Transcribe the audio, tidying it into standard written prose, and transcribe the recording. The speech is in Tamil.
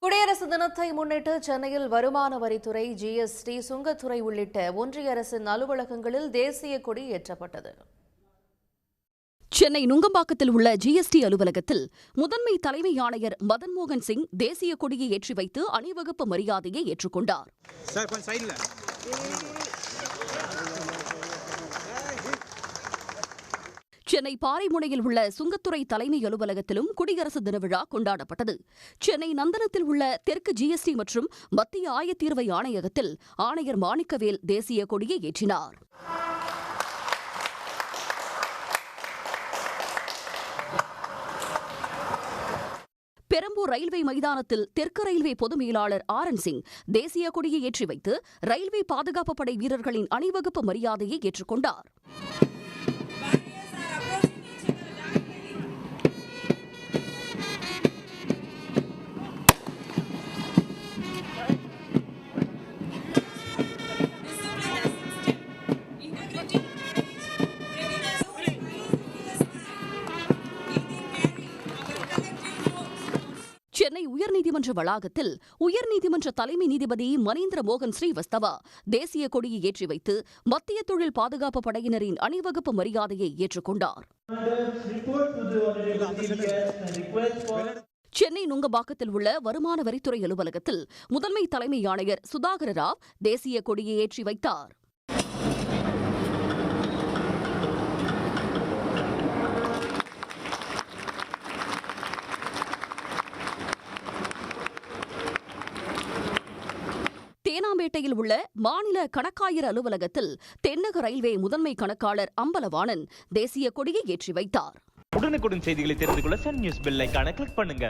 குடியரசு தினத்தை முன்னிட்டு சென்னையில் வருமான வரித்துறை, ஜிஎஸ்டி, சுங்கத்துறை உள்ளிட்ட ஒன்றிய அரசின் அலுவலகங்களில் தேசிய கொடி ஏற்றப்பட்டது. சென்னை நுங்கம்பாக்கத்தில் உள்ள ஜிஎஸ்டி அலுவலகத்தில் முதன்மை தலைமை ஆணையர் மதன் மோகன் சிங் தேசிய கொடியை ஏற்றி வைத்து அணிவகுப்பு மரியாதையை ஏற்றுக்கொண்டார். சென்னை பாறைமுனையில் உள்ள சுங்கத்துறை தலைமை அலுவலகத்திலும் குடியரசு தின விழா கொண்டாடப்பட்டது. சென்னை நந்தனத்தில் உள்ள தெற்கு ஜிஎஸ்டி மற்றும் மத்திய ஆயத்தீர்வை ஆணையகத்தில் ஆணையர் மாணிக்கவேல் தேசிய கொடியை ஏற்றினார். பெரம்பூர் ரயில்வே மைதானத்தில் தெற்கு ரயில்வே பொது மேலாளர் ஆர்.என். சிங் தேசிய கொடியை ஏற்றி வைத்து ரயில்வே பாதுகாப்பு படை வீரர்களின் அணிவகுப்பு மரியாதையை ஏற்றுக்கொண்டார். சென்னை உயர்நீதிமன்ற வளாகத்தில் உயர்நீதிமன்ற தலைமை நீதிபதி மணீந்திர மோகன் ஸ்ரீவஸ்தவா தேசிய கொடியை ஏற்றி வைத்து மத்திய தொழில் பாதுகாப்பு படையினரின் அணிவகுப்பு மரியாதையை ஏற்றுக்கொண்டார். சென்னை நுங்கம்பாக்கத்தில் உள்ள வருமான வரித்துறை அலுவலகத்தில் முதன்மை தலைமை ஆணையர் சுதாகர ராவ் தேசிய கொடியை ஏற்றி வைத்தார். தேனாம்பேட்டையில் உள்ள மாநில கணக்காயர் அலுவலகத்தில் தென்னக ரயில்வே முதன்மை கணக்காளர் அம்பலவாணன் தேசிய கொடியை ஏற்றி வைத்தார். உடனுக்குடன் செய்திகளை தெரிந்து கொள்ள சன் நியூஸ் பெல் ஐகானை கிளிக் பண்ணுங்க.